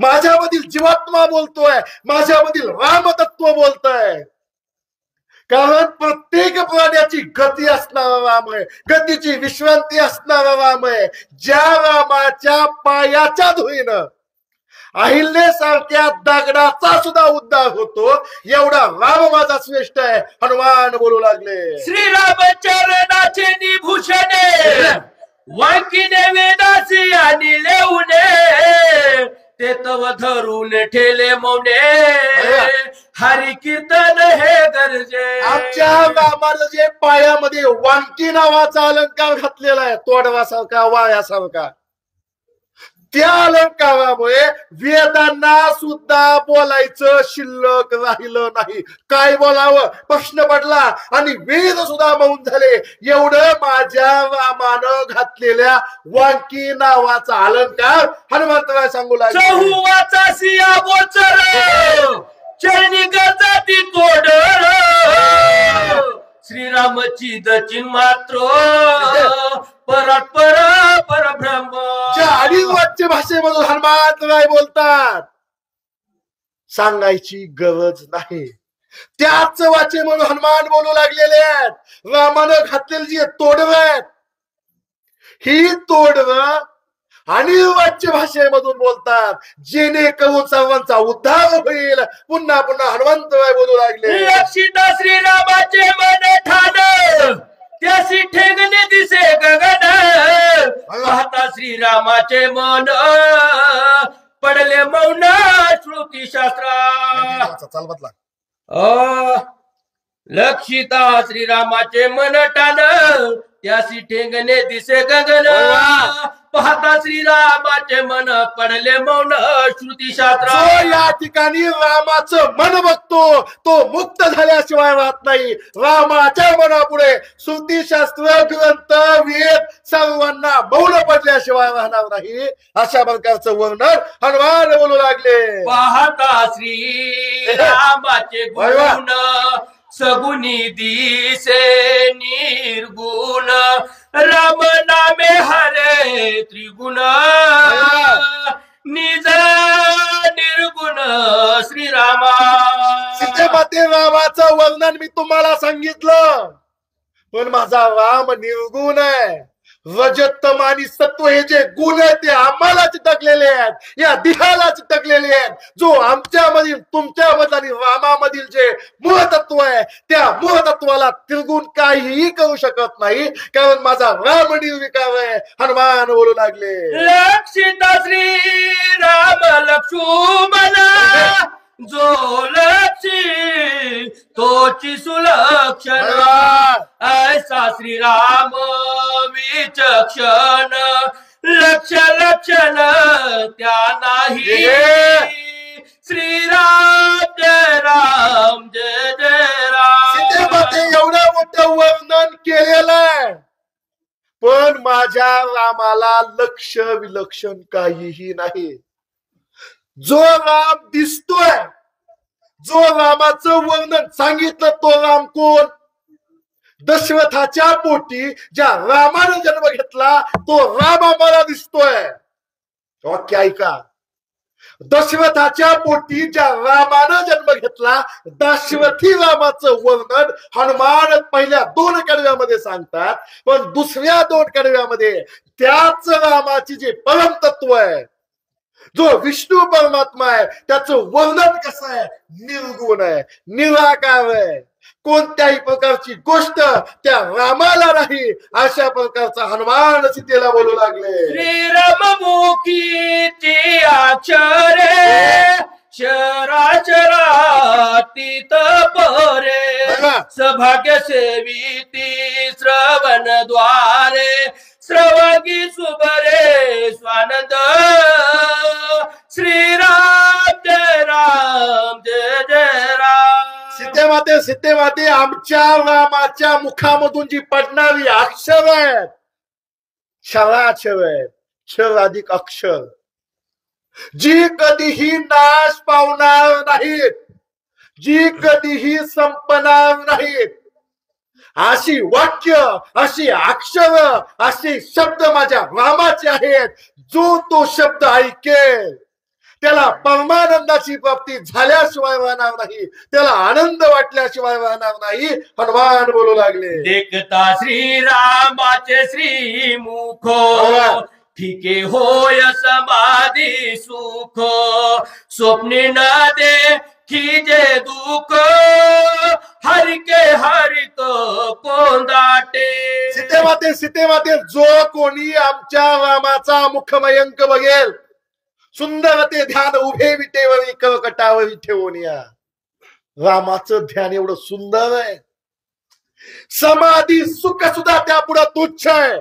माझ्यामधील जीवात्मा बोलतोय, माझ्यामधील रामतत्व बोलतोय. कारण प्रत्येक प्राण्याची गती असणारा राम आहे, गतीची विश्रांती असणारा राम आहे. ज्या रामाच्या पायाच्या धुईनं अहिल्यासारख्या दगडाचा सुद्धा उद्धार होतो एवढा राम माझा श्रेष्ठ आहे. हनुमान बोलू लागले, श्रीरामचरणाचे निभूषणे वांकिने वेदासी आणि लेऊने ते तव धरून ठेले मौने हरी कीर्तन हे गरजे. आमच्या रामानं जे पायामध्ये वांकी नावाचा अलंकार घातलेला आहे, तोडवासारखा वायासारखा, त्या अलंकारामुळे वेदांना सुद्धा बोलायचं शिल्लक राहिलं नाही. काय बोलावं प्रश्न पडला आणि वेद सुद्धा मौन झाले. एवढं माझ्या रामानं घातलेल्या वांकी नावाचा अलंकार हनुमंतराय सांगू लागले. चहुवाचा सिया गोचर चरणी गजाती तोड श्रीरामची दचिन मात्र परस्पर परब्रह्म. अडीच वाच्य भाषेमधून हनुमंतराय बोलतात, सांगायची गरज नाही. त्याच वाचेमधून हनुमान बोलू लागलेले आहेत. रामानं घातलेली जी तोडव आहेत, ही तोडव आणि वाच्य भाषेमधून बोलतात, जेणेकरून सर्वांचा उद्धार होईल. पुन्हा पुन्हा हनुमंतराय बोलू लागले, लक्षिता श्रीरामाचे मन ठाण त्यासी ठेंगणे दिसे गगन पाहता श्रीरामाचे मन पडले मौन श्रुती शास्त्रा. चाल बदला. लक्षिता श्रीरामाचे मन ठाण त्यासी ठेंगणे दिसे गगन पाहता श्रीरामाचे मन पडले मौन श्रुती शास्त्र. या ठिकाणी रामाचं मन बघतो तो मुक्त झाल्याशिवाय राहत नाही. रामाच्या मनापुढे श्रुतीशास्त्र ग्रंथ वेद सर्वांना मौन पडल्याशिवाय राहणार नाही. अशा प्रकारचं वर्णन हनुमान बोलू लागले. पाहता श्रीरामाचे गुण सगुनी दिसे निर्गुण राम नामे हरे त्रिगुण निज निर्गुण श्रीरामा. सीतेमाते रामाचं वर्णन मी तुम्हाला सांगितलं, पण माझा राम निर्गुण आहे. रजतम आणि सत्व हे जे गुण आहेत ते आम्हाला चिटकलेले आहेत, या देहाला चिटकलेले आहेत. जो आमच्यामधील तुमच्यामधील आणि रामामधील जे मूळतत्व आहे त्या मूळतत्वाला त्रिगुण काहीही करू शकत नाही, कारण माझा राम निर्विकार आहे. हनुमान बोलू लागले, लक्षिता श्री राम लक्ष्मण जो लक्षी तोची सुलक्षण ऐसा श्रीराम विचक्षण लक्ष लक्षण त्या नाही. श्रीराम जय राम जय जय राम. सीतेमाते एवढं मोठं वर्णन केलेलं आहे, पण माझ्या रामाला लक्ष विलक्षण काहीही नाही. जो राम दिसतोय, जो रामाचं वर्णन सांगितलं, तो राम कोण? दशरथाच्या पोटी ज्या रामानं जन्म घेतला तो राम आम्हाला दिसतोय. वाक्य ऐका, दशरथाच्या पोटी ज्या रामानं जन्म घेतला दशरथी रामाचं वर्णन हनुमान पहिल्या 2 कडव्यामध्ये सांगतात, पण दुसऱ्या 2 कडव्यामध्ये त्याच रामाची जे परम तत्व आहे, जो विष्णू परमात्मा आहे, त्याचं वर्णन कसं आहे? निर्गुण आहे, निराकार आहे. कोणत्याही प्रकारची गोष्ट त्या रामाला नाही. अशा प्रकारचा हनुमान सीतेला बोलू लागले. श्रीराम मुखीची अक्षरे चराचरातीत परे सभाग्य सेविती श्रवण द्वारे श्रवगी सुबरे स्वानंद श्रीराम जय राम जय जय राम. सीतेमाते आमच्या रामाच्या मुखामधून जी पडणारी अक्षर आहेत, क्षराक्षर आहेत, क्षर अधिक अक्षर, जी कधीही नाश पावणार नाहीत, जी कधीही संपणार नाहीत, अशी वाक्य, अशी अक्षर, असे शब्द माझ्या रामाचे आहेत. जो तो शब्द ऐकेल त्याला परमानंदाची प्राप्ती झाल्याशिवाय राहणार नाही, त्याला आनंद वाटल्याशिवाय राहणार नाही. हनुमान बोलू लागले, देखता श्रीरामाचे श्रीमुख ठीके होय समाधी सुख स्वप्ने न दे खिजे दुःख हरिके हरिक कोंदाटे. सीते माते जो कोणी आमच्या रामाचा मुखमयंक बघेल सुंदर ते ध्यान उभे विटेवरी कटावरी ठेवून या. रामाचं ध्यान एवढं सुंदर आहे. समाधी सुख सुद्धा त्या पुढे तुच्छ आहे.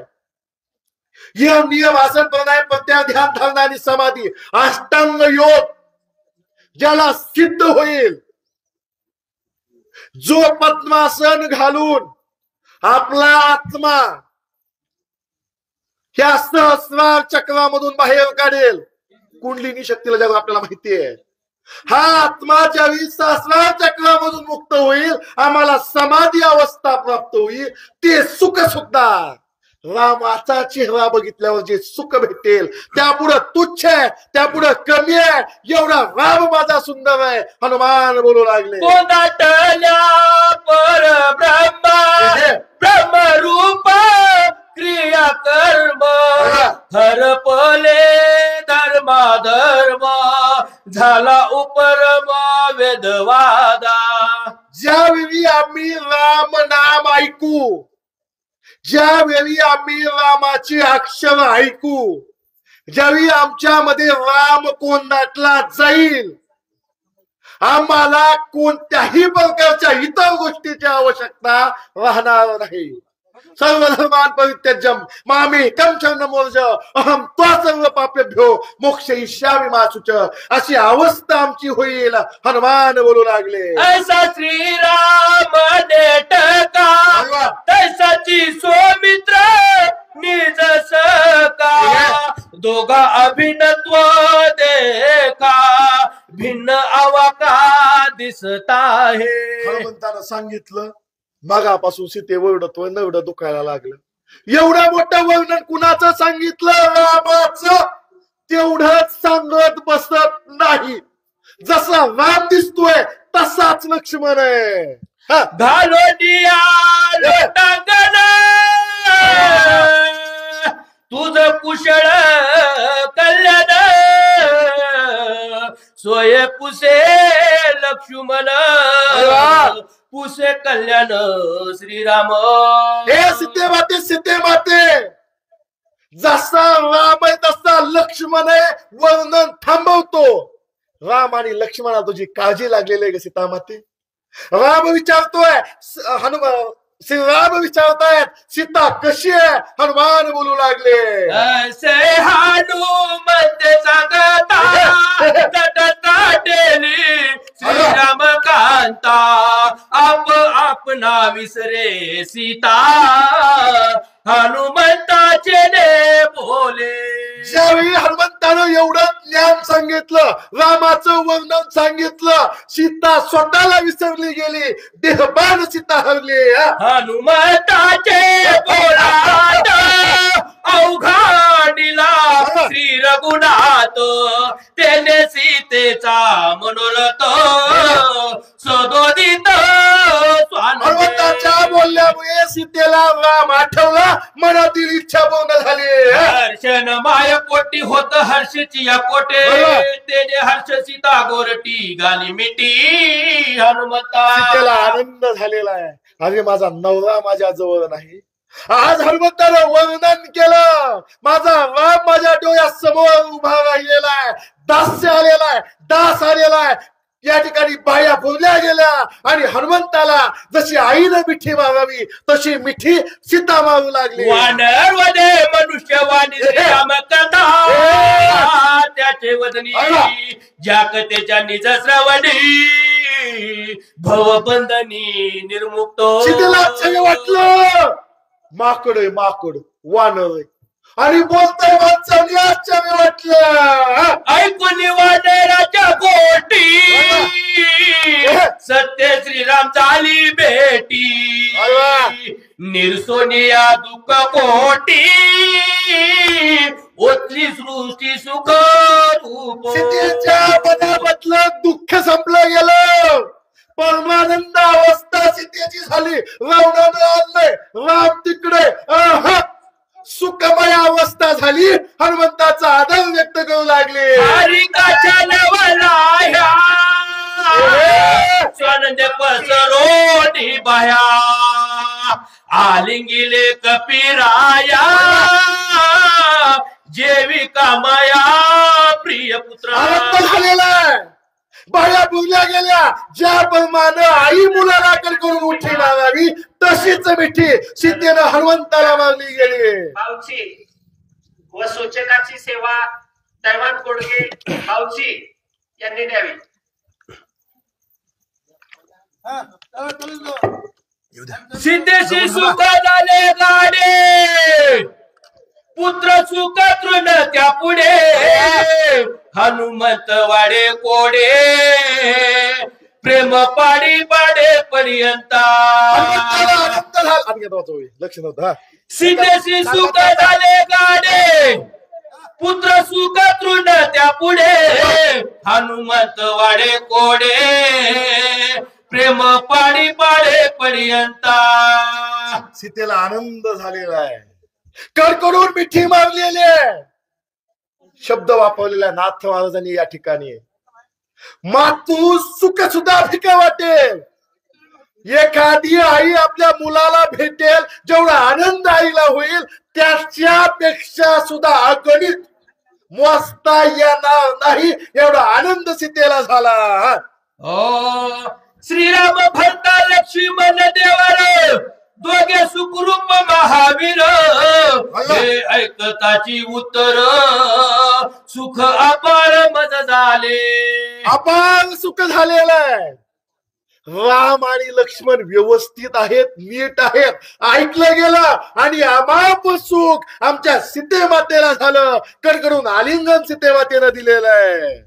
यम नियम आसन प्राणायाम प्रत्याहार ध्यान धारणा आणि समाधी अष्टांग योग ज्याला सिद्ध होईल, जो पद्मासन घालून आपला आत्मा ह्या सहस्रार चक्रामधून बाहेर काढेल. कुंडलिनी शक्तीला ज्याला आपल्याला माहिती आहे, हा आत्मा ज्यावेळी सहस्रार चक्रामधून मुक्त होईल, आम्हाला समाधी अवस्था प्राप्त होईल. ते सुख सुद्धा रामाचा चेहरा बघितल्यावर जे सुख भेटेल त्यापुढे तुच्छ आहे, त्यापुढे कमी आहे. एवढा राम माझा सुंदर आहे. हनुमान बोलू लागले. कोंदाटल्या परब्रह्मा ब्रह्मरूप क्रिया कर्म हरपले धर्माधर्म झाला उपरम वेदवादा. ज्यावेळी आम्ही राम नाम ऐकू, ज्यावेळी आम्ही रामाची अक्षर ऐकू, ज्यावेळी आमच्यामध्ये राम कोंदाटला जाईल, आम्हाला कोणत्याही प्रकारच्या इतर गोष्टीची आवश्यकता राहणार नाही. सर्व धर्मान परित्यज्यम मामेकं शरणं व्रज अहं त्वा सर्व पापेभ्यो मोक्षयिष्यामि मा शुच. अशी अवस्था आमची होईल. हनुमान बोलू लागले. ऐसा श्रीराम नेटका तैसाची सोमित्र निज सका दोघा अभिनत्व देखा भिन्न अवाका दिसत आहे. हनुमंतानं सांगितलं मगापासून सीतेवर एवढं नवढं दुखायला लागलं. एवढं मोठं वर्णन कुणाचं सांगितलं? रामाचं. तेवढंच सांगत बसत नाही. जसा राम दिसतोय तसाच लक्ष्मण आहे. घालोनिया लोटांगण तुझ कुशळ कल्याण सोये पुसे लक्ष्मण पुसे कल्याण श्रीराम. हे सीते माते जसा राम आहे तसा लक्ष्मण आहे. वर्णन थांबवतो. राम आणि लक्ष्मणा तुझी काळजी लागलेली आहे ग सीता माते. राम विचारतोय, श्रीराम विचारतायत सीता कशी आहे? हनुमान बोलू लागले. असे हनुमंत सांगता काटेली श्रीराम कांता आपणा विसरे सीता हनुमंताचे ने बोले. ज्यावेळी हनुमंतानं एवढं ज्ञान सांगितलं, रामाचं वर्णन सांगितलं, सीता स्वतःला विसरली गेली. देहबान सीता हरली. हनुमंताचे बोलात अवघाडीला श्री रघुनाथ त्याने सीतेचा मनोरथ सदोदित. हनुमंताच्या बोलल्यामुळे सीतेला राम आठवला. मनातील इच्छा पूर्ण झाली. हर्षण माय कोटी होत हर्षची या कोटे तेने हर्ष सीता गोरटी गाली मिटी. हनुमंता सीतेला आनंद झालेला आहे. अरे माझा नवरा माझ्या जवळ नाही. आज हनुमंतानं वर्णन केलं. माझा राम माझ्या डोळ्यासमोर उभा राहिलेला आहे. दास्य आलेला आहे, दास आलेला आहे. या ठिकाणी बाया बोलल्या गेल्या आणि हनुमंताला जशी आईनं मिठी मारावी तशी मिठी सीता मारू लागली. वानर वदे मनुष्य वाणी श्रीराम कथा त्याचे वदनी जागतेच्या निज श्रवणी भवबंधनी निर्मुक्त. सीतेला आश्चर्य वाटलं. माकड आहे, माकड वानर आहे आणि बोलतोय माणसाने. आश्चर्य वाटलं. ऐकून वानराच्या गोटी सत्य श्रीराम झाली भेटी निर्सोनिया दुःख कोटी ओतली सृष्टी सुख रूप. सीतेच्या मनामधलं दुःख संपलं गेलं. परमानंद अवस्था सीतेची झाली. रावणानं आणलंय राम तिकडे. सुखमय अवस्था झाली. हनुमंताचा आदर व्यक्त करू लागले. हरिकाच्या नवलाया स्वानंद पसरोटी बाया आलिंगिले कपिराया जेवी कामाया प्रिय पुत्र. आनंद झालेला आहे. बाया बोलल्या गेल्या. ज्या प्रमाणे आई मुलाला करून उठी मागावी तशीच मिठी सीतेनं हनुमंताला मागली गेली. भाऊची व सूचकाची सेवा दैवान कोडगे भाऊची यांनी द्यावी. सीतेशी सुख झाले गाडे पुत्र सुख तृण त्या पुढे हनुमंत वाडे कोडे प्रेम पाडी पाडे पर्यंता. लक्ष नव्हतं. सीतेशी सुख झाले गाडे पुत्र सुख तृण त्या पुढे हनुमंत वाडे कोडे प्रेम पाडी पाडे पर्यंता. सीतेला आनंद झालेला आहे. कडकडून मिठी मारलेली आहे. शब्द वापरलेला नाथ महाराजांनी या ठिकाणी. मातू सुख सुद्धा फिका वाटेल. एखादी आई आपल्या मुलाला भेटेल जेवढा आनंद आईला होईल त्याच्यापेक्षा सुद्धा अगणित मोजता येणार नाही एवढा आनंद सीतेला झाला. श्रीराम भरता लक्ष्मण देवर दोघे सुखरूप महावीर हे ऐकताची उत्तर सुख अपार मज झाले. अपार सुख झालेलं आहे. राम आणि लक्ष्मण व्यवस्थित आहेत, नीट आहेत, ऐकलं गेलं आणि अमाप सुख आमच्या सीते मातेला झालं. कडकडून आलिंगन सीते मातेनं दिलेलं आहे.